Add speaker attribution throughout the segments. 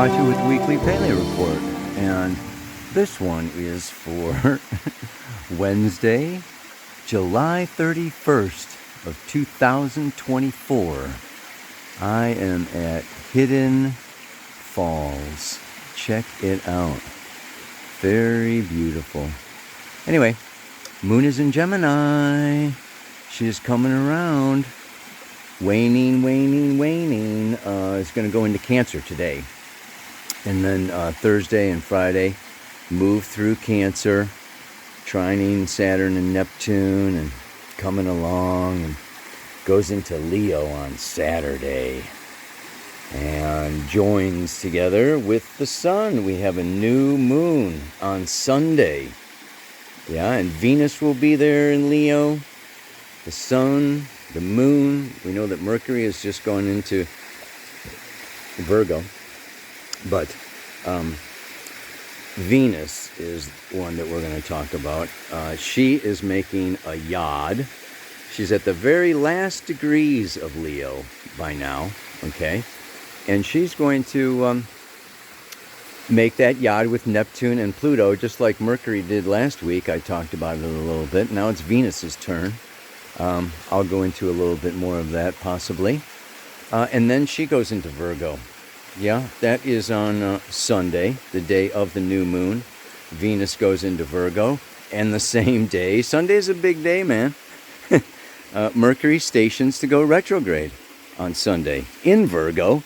Speaker 1: Pachu with the Weekly Paleo Report, and this one is for Wednesday, July 31st of 2024. I am at Hidden Falls. Check it out. Very beautiful. Anyway, Moon is in Gemini. She is coming around. Waning. It's going to go into Cancer today. And then Thursday and Friday, move through Cancer, trining Saturn and Neptune, and coming along, and goes into Leo on Saturday. And joins together with the Sun. We have a new moon on Sunday. Yeah, and Venus will be there in Leo. The Sun, the Moon. We know that Mercury is just going into Virgo. But Venus is one that we're going to talk about. She is making a yod. She's at the very last degrees of Leo by now, okay? And she's going to make that yod with Neptune and Pluto, just like Mercury did last week. I talked about it a little bit. Now it's Venus's turn. I'll go into a little bit more of that, possibly. And then she goes into Virgo. Yeah, that is on Sunday, the day of the new moon. Venus goes into Virgo. And the same day, Sunday's a big day, man. Mercury stations to go retrograde on Sunday in Virgo.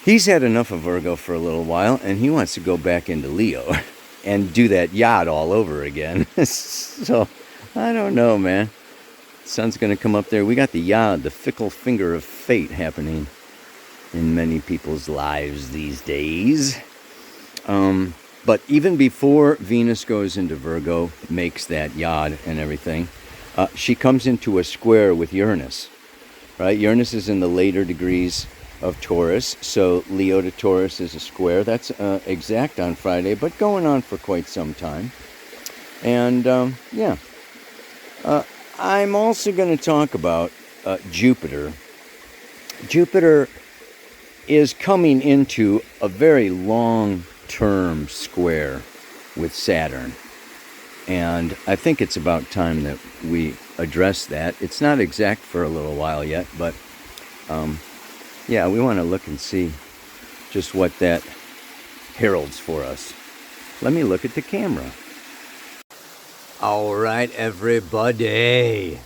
Speaker 1: He's had enough of Virgo for a little while, and he wants to go back into Leo and do that yod all over again. So, I don't know, man. Sun's going to come up there. We got the yod, the fickle finger of fate, happening in many people's lives these days. But even before Venus goes into Virgo, makes that yod and everything, she comes into a square with Uranus, right? Uranus is in the later degrees of Taurus, so Leo to Taurus is a square. That's exact on Friday, but going on for quite some time. And, I'm also going to talk about Jupiter. Jupiter is coming into a very long-term square with Saturn. And I think it's about time that we address that. It's not exact for a little while yet, but we want to look and see just what that heralds for us. Let me look at the camera. All right, everybody.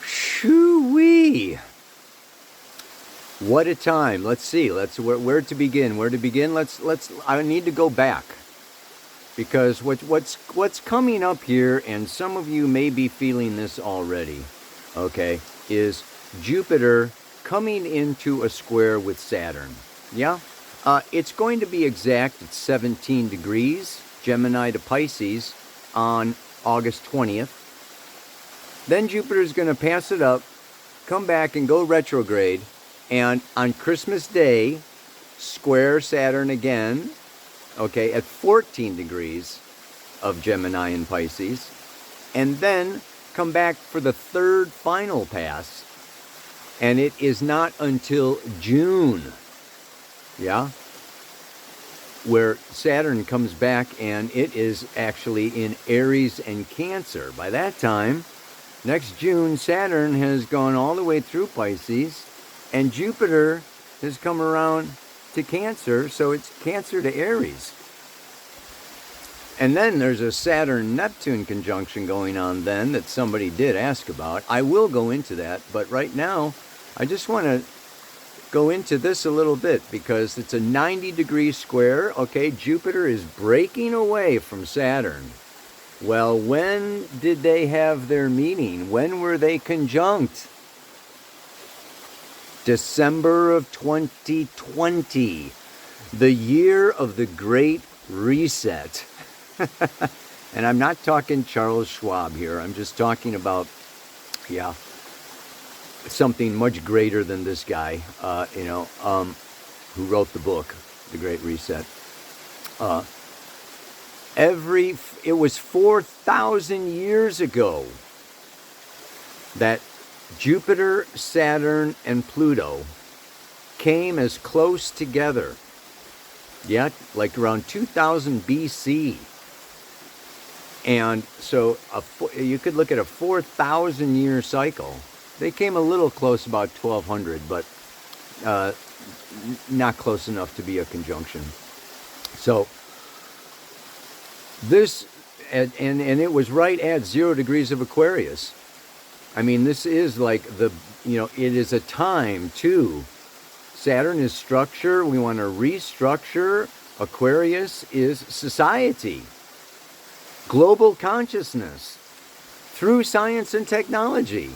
Speaker 1: Shoo-wee. What a time. Let's see. Where to begin? I need to go back. Because what's coming up here, and some of you may be feeling this already, okay, is Jupiter coming into a square with Saturn. Yeah? It's going to be exact at 17 degrees, Gemini to Pisces, on August 20th. Then Jupiter's going to pass it up, come back and go retrograde, and on Christmas Day, square Saturn again, okay, at 14 degrees of Gemini and Pisces, and then come back for the third final pass, and it is not until June, yeah, where Saturn comes back, and it is actually in Aries and Cancer. By that time, next June, Saturn has gone all the way through Pisces, and Jupiter has come around to Cancer, so it's Cancer to Aries. And then there's a Saturn-Neptune conjunction going on then that somebody did ask about. I will go into that, but right now, I just want to go into this a little bit because it's a 90-degree square. Okay, Jupiter is breaking away from Saturn. Well, when did they have their meeting? When were they conjunct? December of 2020, the year of the Great Reset. And I'm not talking Charles Schwab here. I'm just talking about, something much greater than this guy, who wrote the book, The Great Reset. It was 4,000 years ago that Jupiter, Saturn, and Pluto came as close together Yeah, like around 2000 BC. And so you could look at a 4,000 year cycle. They came a little close, about 1200, but not close enough to be a conjunction. So this, and it was right at 0 degrees of Aquarius. I mean, this is like it is a time too. Saturn is structure. We want to restructure. Aquarius is society. Global consciousness through science and technology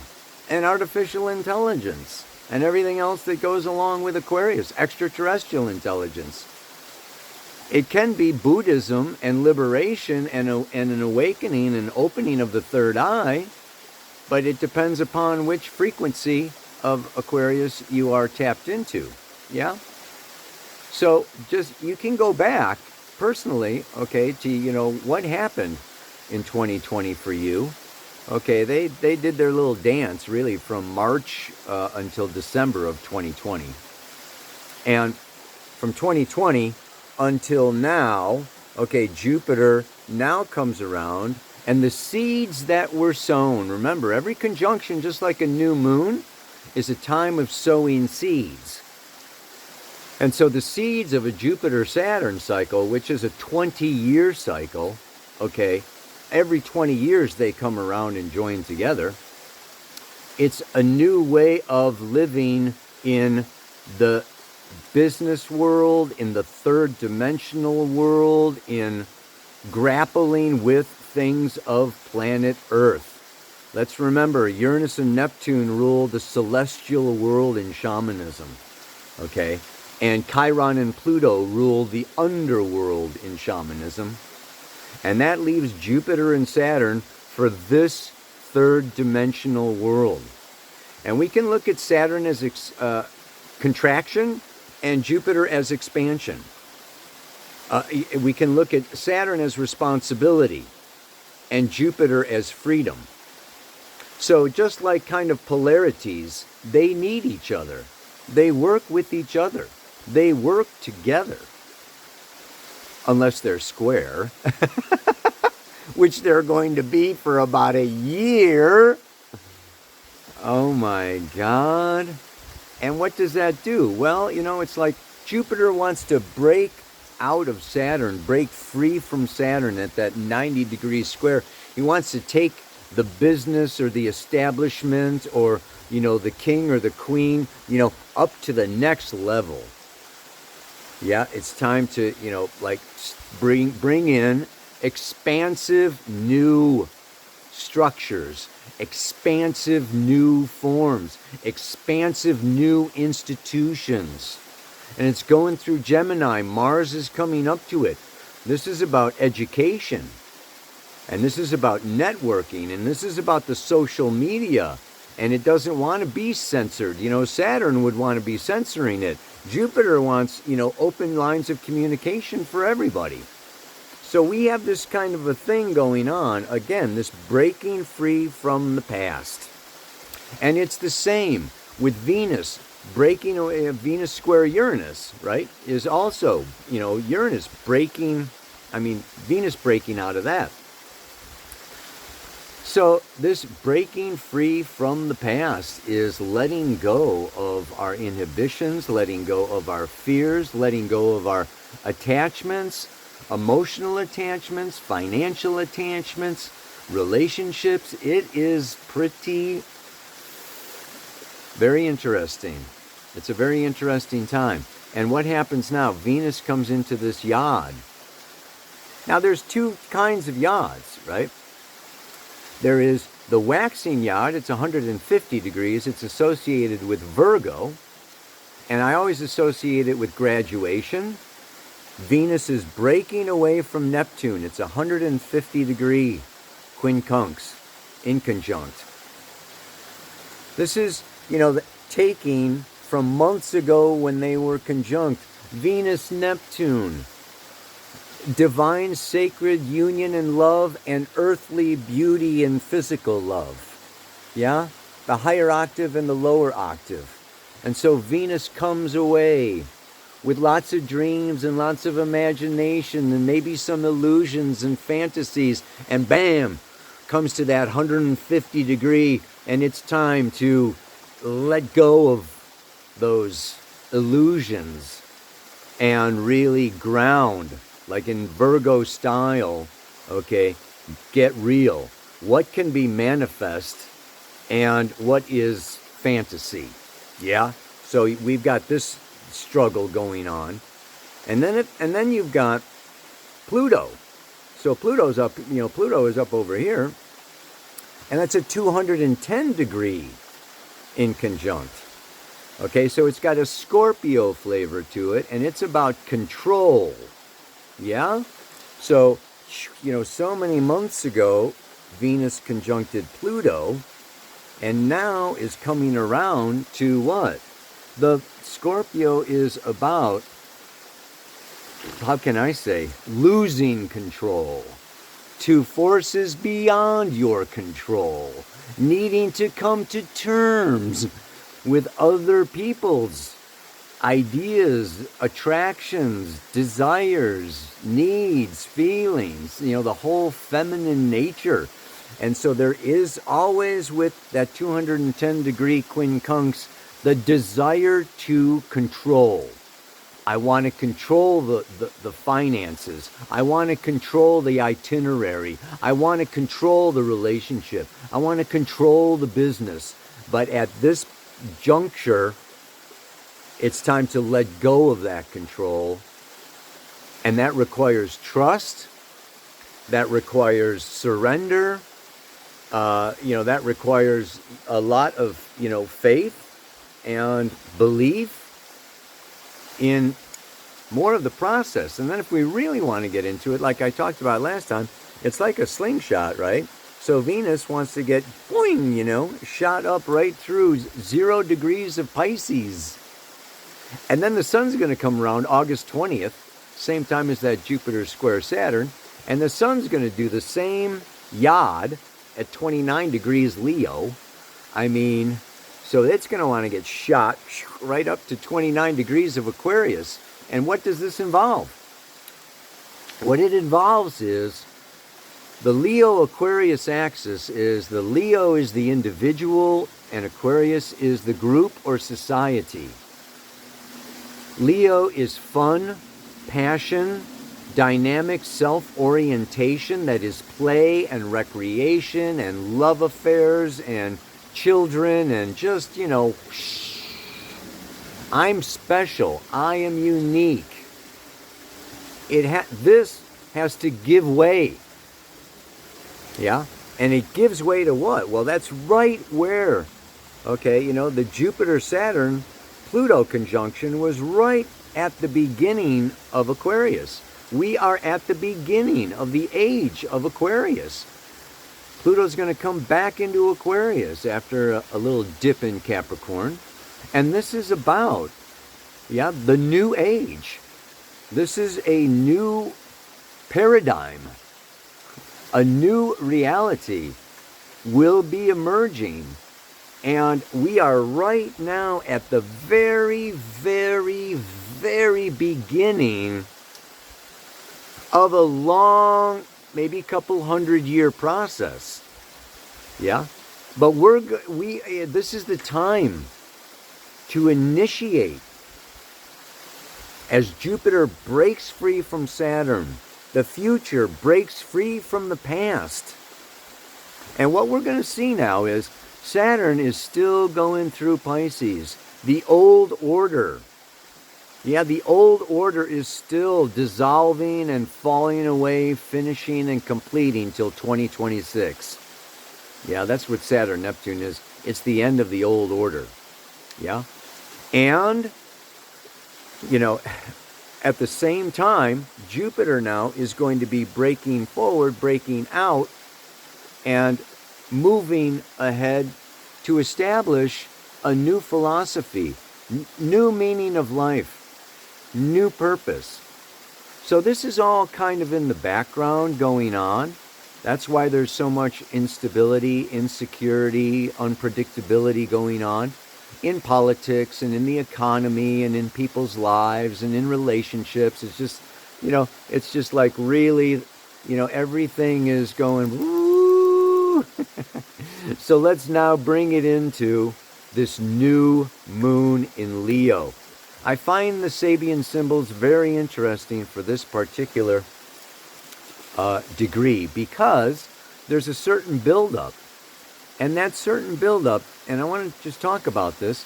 Speaker 1: and artificial intelligence and everything else that goes along with Aquarius, extraterrestrial intelligence. It can be Buddhism and liberation and an awakening and opening of the third eye, but it depends upon which frequency of Aquarius you are tapped into. Yeah? So you can go back personally, okay, to, what happened in 2020 for you. Okay, they did their little dance really from March until December of 2020. And from 2020 until now, okay, Jupiter now comes around, and the seeds that were sown, remember, every conjunction, just like a new moon, is a time of sowing seeds. And so the seeds of a Jupiter-Saturn cycle, which is a 20-year cycle, okay, every 20 years they come around and join together. It's a new way of living in the business world, in the third dimensional world, in grappling with things of planet Earth. Let's remember, Uranus and Neptune rule the celestial world in shamanism, okay? And Chiron and Pluto rule the underworld in shamanism. And that leaves Jupiter and Saturn for this third dimensional world. And we can look at Saturn as contraction and Jupiter as expansion. We can look at Saturn as responsibility and Jupiter as freedom. So just like kind of polarities, they need each other. They work with each other. They work together. Unless they're square, which they're going to be for about a year. Oh my God. And what does that do? Well, it's like Jupiter wants to break out of Saturn, break free from Saturn at that 90 degree square. He wants to take the business or the establishment or, the king or the queen, up to the next level. Yeah, it's time to, bring in expansive new structures, expansive new forms, expansive new institutions. And it's going through Gemini. Mars is coming up to it. This is about education. And this is about networking. And this is about the social media. And it doesn't want to be censored. Saturn would want to be censoring it. Jupiter wants, open lines of communication for everybody. So we have this kind of a thing going on. Again, this breaking free from the past. And it's the same with Venus. Breaking away of Venus square Uranus, right, is also, Uranus breaking, Venus breaking out of that. So this breaking free from the past is letting go of our inhibitions, letting go of our fears, letting go of our attachments, emotional attachments, financial attachments, relationships. It is very interesting. It's a very interesting time. And what happens now? Venus comes into this yod. Now there's two kinds of yods, right? There is the waxing yod. It's 150 degrees. It's associated with Virgo. And I always associate it with graduation. Venus is breaking away from Neptune. It's 150 degree quincunx, inconjunct. This is, taking from months ago when they were conjunct. Venus, Neptune. Divine sacred union and love and earthly beauty and physical love. Yeah? The higher octave and the lower octave. And so Venus comes away with lots of dreams and lots of imagination and maybe some illusions and fantasies, and bam, comes to that 150 degree, and it's time to let go of those illusions and really ground, like in Virgo style, okay, get real. What can be manifest and what is fantasy? Yeah? So we've got this struggle going on. And then you've got Pluto. So Pluto is up over here. And that's a 210 degree in conjunct. Okay, so it's got a Scorpio flavor to it, and it's about control. Yeah? So, so many months ago, Venus conjuncted Pluto, and now is coming around to what? The Scorpio is about, how can I say, losing control to forces beyond your control, needing to come to terms with other people's ideas, attractions, desires, needs, feelings, the whole feminine nature. And so there is always, with that 210 degree quincunx, the desire to control. I want to control the finances. I want to control the itinerary. I want to control the relationship. I want to control the business. But at this juncture, it's time to let go of that control. And that requires trust. That requires surrender. That requires a lot of, faith and belief in more of the process. And then if we really want to get into it, like I talked about last time, it's like a slingshot, right? So Venus wants to get, boing, shot up right through 0 degrees of Pisces. And then the sun's going to come around August 20th, same time as that Jupiter square Saturn, and the sun's going to do the same yod at 29 degrees Leo. So it's going to want to get shot right up to 29 degrees of Aquarius. And what does this involve? What it involves is the Leo-Aquarius axis is the Leo is the individual and Aquarius is the group or society. Leo is fun, passion, dynamic self-orientation, that is play and recreation and love affairs and children and just, I'm special, I am unique. This has to give way. Yeah? And it gives way to what? Well, that's right where, the Jupiter-Saturn Pluto conjunction was right at the beginning of Aquarius. We are at the beginning of the age of Aquarius. Pluto's going to come back into Aquarius after a little dip in Capricorn. And this is about, the new age. This is a new paradigm. A new reality will be emerging. And we are right now at the very, very, very beginning of a long, maybe couple 100-year process. Yeah? But this is the time to initiate. As Jupiter breaks free from Saturn, the future breaks free from the past. And what we're going to see now is Saturn is still going through Pisces. The old order. Yeah, the old order is still dissolving and falling away, finishing and completing till 2026. Yeah, that's what Saturn Neptune is. It's the end of the old order. Yeah? And, at the same time, Jupiter now is going to be breaking forward, breaking out, and moving ahead to establish a new philosophy, new meaning of life, new purpose. So this is all kind of in the background going on. That's why there's so much instability, insecurity, unpredictability going on. in politics and in the economy and in people's lives and in relationships. It's just, it's just like really, everything is going, woo. So let's now bring it into this new moon in Leo. I find the Sabian symbols very interesting for this particular degree, because there's a certain buildup. And that certain buildup, and I want to just talk about this,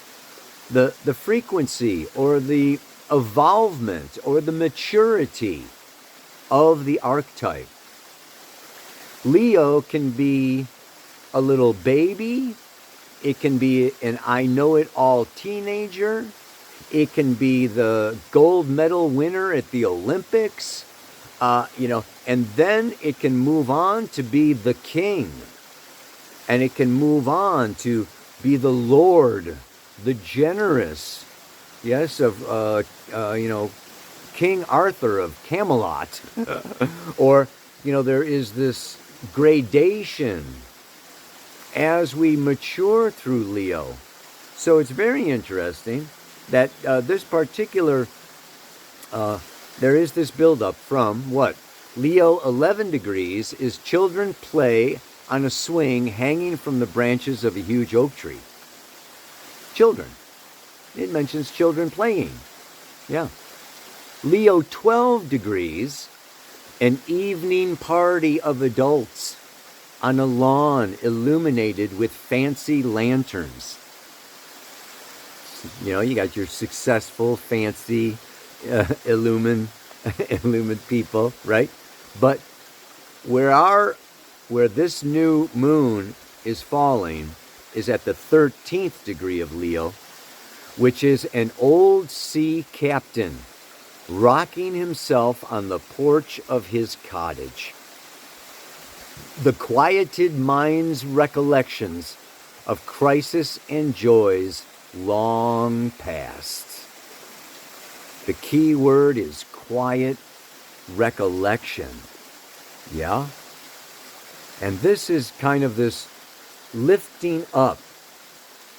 Speaker 1: the frequency or the evolvement or the maturity of the archetype. Leo can be a little baby. It can be an I-know-it-all teenager. It can be the gold medal winner at the Olympics. And then it can move on to be the king. And it can move on to be the Lord, the generous, yes, of, King Arthur of Camelot. Or, there is this gradation as we mature through Leo. So it's very interesting that this particular, there is this buildup from what? Leo 11 degrees is children play on a swing hanging from the branches of a huge oak tree. Children. It mentions children playing. Yeah. Leo 12 degrees, an evening party of adults on a lawn illuminated with fancy lanterns. You got your successful, fancy, illumined people, right? But where this new moon is falling is at the 13th degree of Leo, which is an old sea captain rocking himself on the porch of his cottage. The quieted mind's recollections of crisis and joys long past. The key word is quiet recollection. Yeah? And this is kind of this lifting up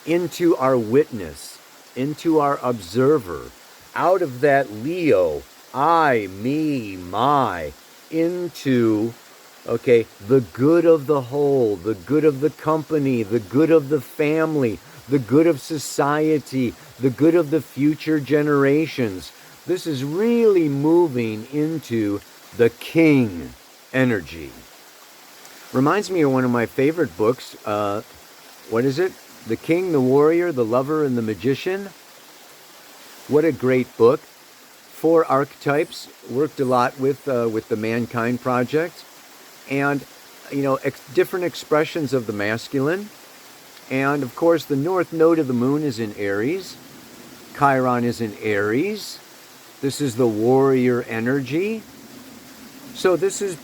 Speaker 1: into our witness, into our observer, out of that Leo, I, me, my, into, the good of the whole, the good of the company, the good of the family, the good of society, the good of the future generations. This is really moving into the king energy. Reminds me of one of my favorite books. What is it? The King, the Warrior, the Lover, and the Magician. What a great book. 4 archetypes. Worked a lot with the Mankind Project. And, different expressions of the masculine. And, of course, the north node of the moon is in Aries. Chiron is in Aries. This is the warrior energy. So this is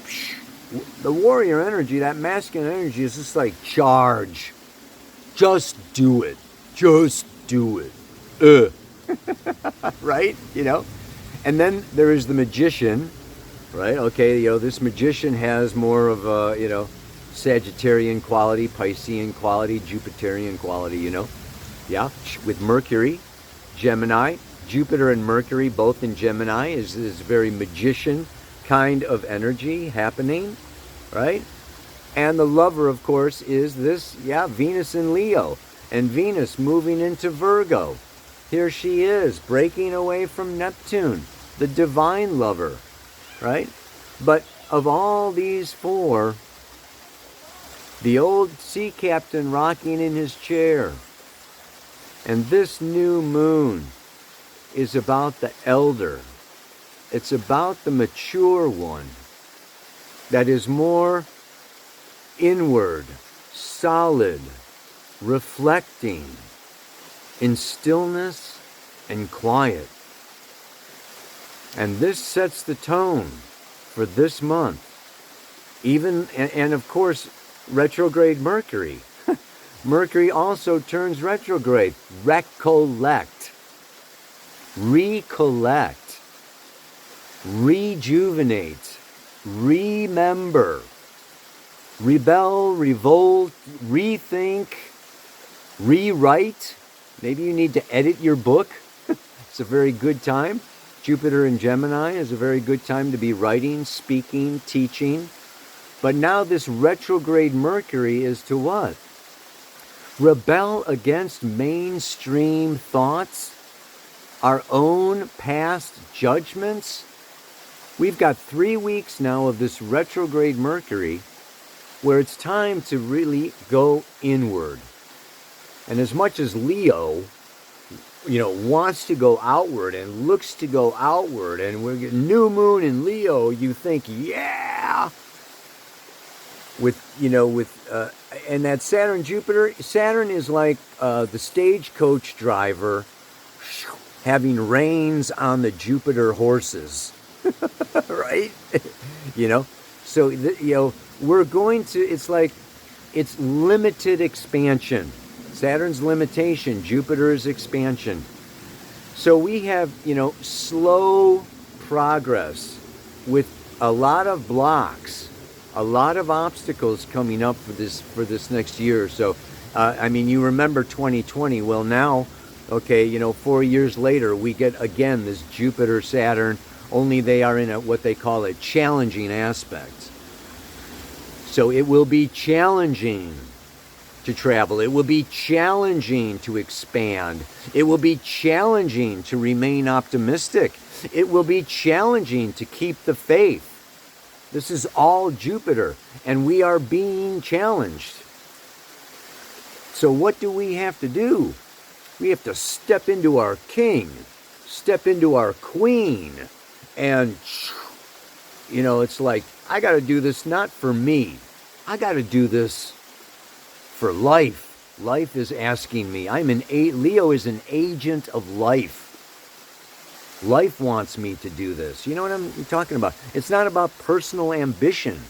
Speaker 1: the warrior energy, that masculine energy is just like charge. Just do it. Just do it. Right? And then there is the magician, right? This magician has more of a, Sagittarian quality, Piscean quality, Jupiterian quality, Yeah, with Mercury, Gemini. Jupiter and Mercury, both in Gemini, is very magician kind of energy happening, right? And the lover, of course, is this, Venus in Leo. And Venus moving into Virgo. Here she is, breaking away from Neptune, the divine lover, right? But of all these 4, the old sea captain rocking in his chair, and this new moon is about the elder. It's about the mature one that is more inward, solid, reflecting in stillness and quiet. And this sets the tone for this month. And of course, retrograde Mercury. Mercury also turns retrograde. Recollect. Recollect. Rejuvenate. Remember. Rebel, revolt, rethink, rewrite, Maybe you need to edit your book. It's a very good time. Jupiter in Gemini is a very good time to be writing, speaking, teaching. But now this retrograde Mercury is to what? Rebel against mainstream thoughts, our own past judgments. We've got 3 weeks now of this retrograde Mercury where it's time to really go inward. And as much as Leo, wants to go outward and looks to go outward, and we're getting new moon in Leo, you think, yeah, and that Saturn Jupiter. Saturn is like the stagecoach driver having reins on the Jupiter horses, right? So we're going to. It's limited expansion. Saturn's limitation, Jupiter's expansion. So we have, slow progress with a lot of blocks, a lot of obstacles coming up for this next year or so. You remember 2020. Well, now, 4 years later, we get again this Jupiter Saturn, only they are in what they call a challenging aspect. So it will be challenging to travel. It will be challenging to expand. It will be challenging to remain optimistic. It will be challenging to keep the faith. This is all Jupiter, and we are being challenged. So what do we have to do? We have to step into our king, step into our queen, and, it's like, I got to do this not for me. I got to do this for life. Life is asking me. Leo is an agent of life. Life wants me to do this. You know what I'm talking about? It's not about personal ambition,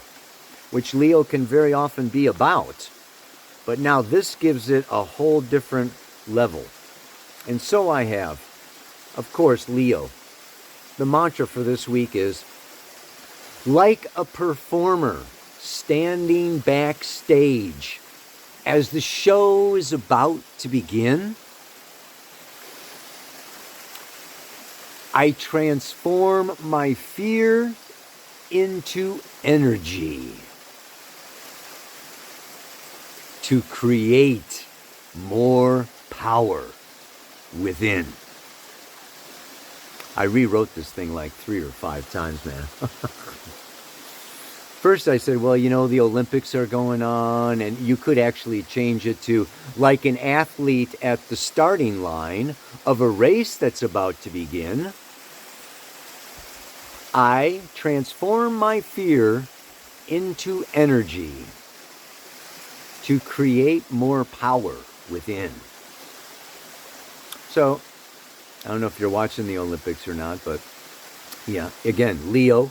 Speaker 1: which Leo can very often be about. But now this gives it a whole different level. And so I have, of course, Leo. The mantra for this week is, like a performer standing backstage as the show is about to begin, I transform my fear into energy to create more power within. I rewrote this thing like 3 or 5 times, man. First I said, well, the Olympics are going on, and you could actually change it to like an athlete at the starting line of a race that's about to begin. I transform my fear into energy to create more power within. So, I don't know if you're watching the Olympics or not, but yeah, again, Leo,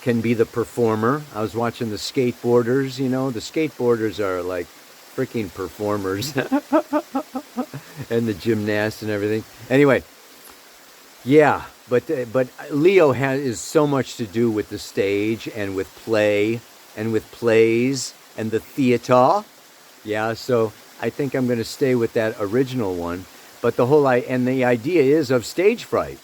Speaker 1: can be the performer. I was watching the skateboarders, the skateboarders are like freaking performers and the gymnasts and everything. Anyway, yeah, but Leo is so much to do with the stage and with play and with plays and the theater. Yeah, so I think I'm going to stay with that original one. But the idea is of stage fright.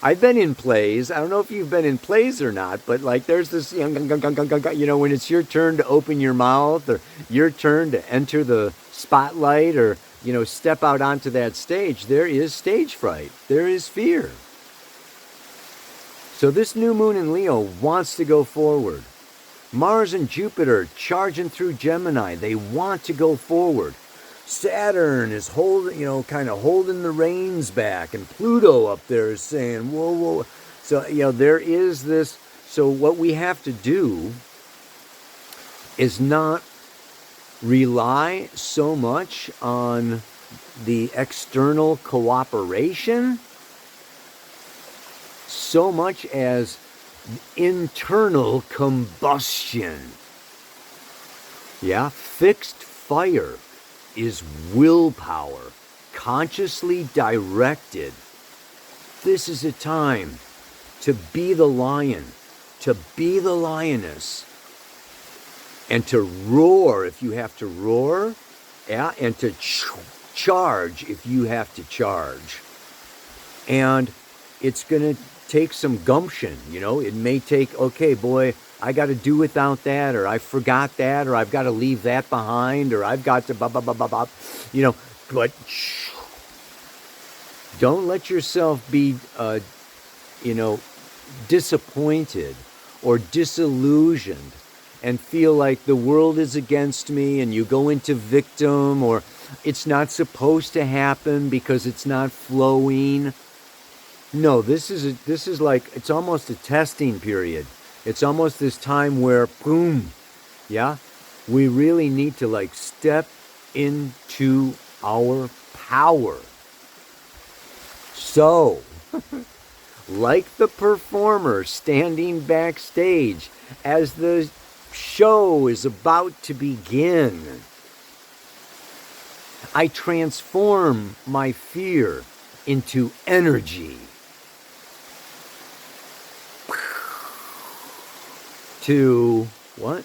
Speaker 1: I've been in plays. I don't know if you've been in plays or not, but there's this, when it's your turn to open your mouth or your turn to enter the spotlight or, step out onto that stage, there is stage fright. There is fear. So this new moon in Leo wants to go forward. Mars and Jupiter charging through Gemini. They want to go forward. Saturn is holding the reins back, and Pluto up there is saying, whoa, whoa. So, there is this. So what we have to do is not rely so much on the external cooperation so much as internal combustion. Yeah, fixed fire is willpower, consciously directed. This is a time to be the lion, to be the lioness, and to roar if you have to roar, Yeah, and to charge if you have to charge. And it's going to take some gumption, you know. It may take, okay, boy, I got to do without that, or I forgot that, or I've got to leave that behind, or I've got to blah, blah, blah, blah, blah, you know. But don't let yourself be, disappointed or disillusioned and feel like the world is against me and you go into victim, or it's not supposed to happen because it's not flowing. No, this is like, it's almost a testing period. It's almost this time where, boom, yeah, we really need to like step into our power. So, like the performer standing backstage as the show is about to begin, I transform my fear into energy to what?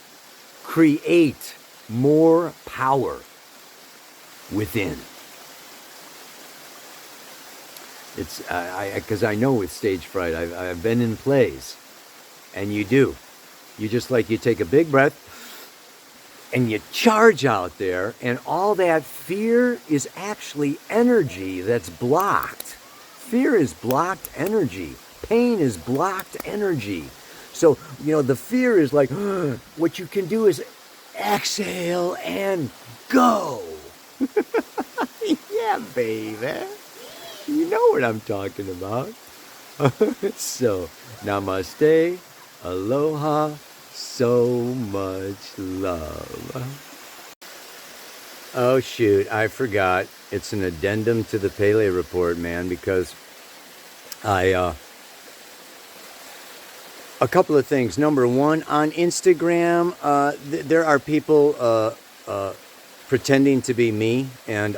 Speaker 1: Create more power within. It's because I know with stage fright, I've been in plays, and you just like you take a big breath and you charge out there, and all that fear is actually energy that's blocked. Fear is blocked energy. Pain is blocked energy. So, the fear is like, what you can do is exhale and go. Yeah, baby. You know what I'm talking about. So, namaste, aloha, so much love. Oh, shoot, I forgot. It's an addendum to the Pele report, man, because a couple of things. Number one, on Instagram, there are people pretending to be me, and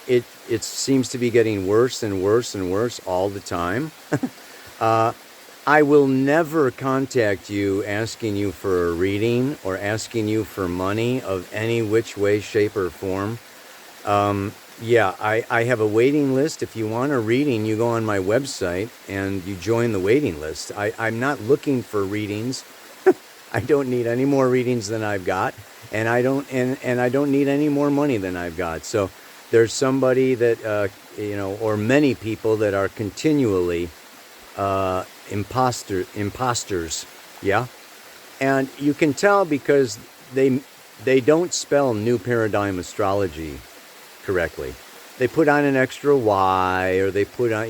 Speaker 1: it seems to be getting worse and worse and worse all the time. I will never contact you asking you for a reading or asking you for money of any which way, shape, or form. I have a waiting list. If you want a reading, you go on my website and you join the waiting list. I'm not looking for readings. I don't need any more readings than I've got, and I don't need any more money than I've got. So there's somebody that or many people that are continually imposters, yeah, and you can tell because they don't spell New Paradigm Astrology correctly. They put on an extra Y, or they put on,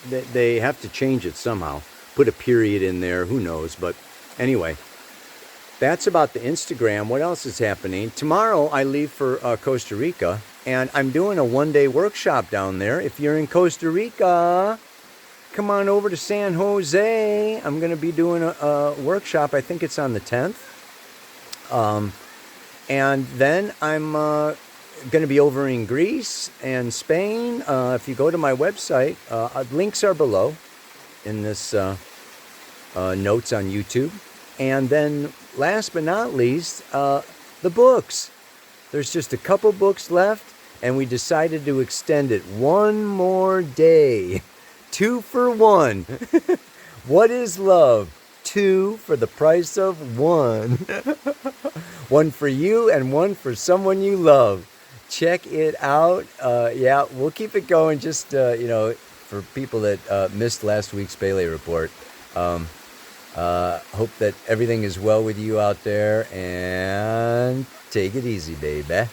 Speaker 1: they have to change it somehow. Put a period in there, who knows? But anyway, that's about the Instagram. What else is happening? Tomorrow I leave for Costa Rica, and I'm doing a one-day workshop down there. If you're in Costa Rica, come on over to San Jose. I'm going to be doing a workshop. I think it's on the 10th. And then I'm going to be over in Greece and Spain. If you go to my website, links are below in this notes on YouTube. And then last but not least, the books. There's just a couple books left, and we decided to extend it one more day. 2 for 1. What is love? 2 for the price of 1. 1 for you and 1 for someone you love. Check it out. We'll keep it going just, for people that missed last week's Pele report. Hope that everything is well with you out there, and take it easy, baby.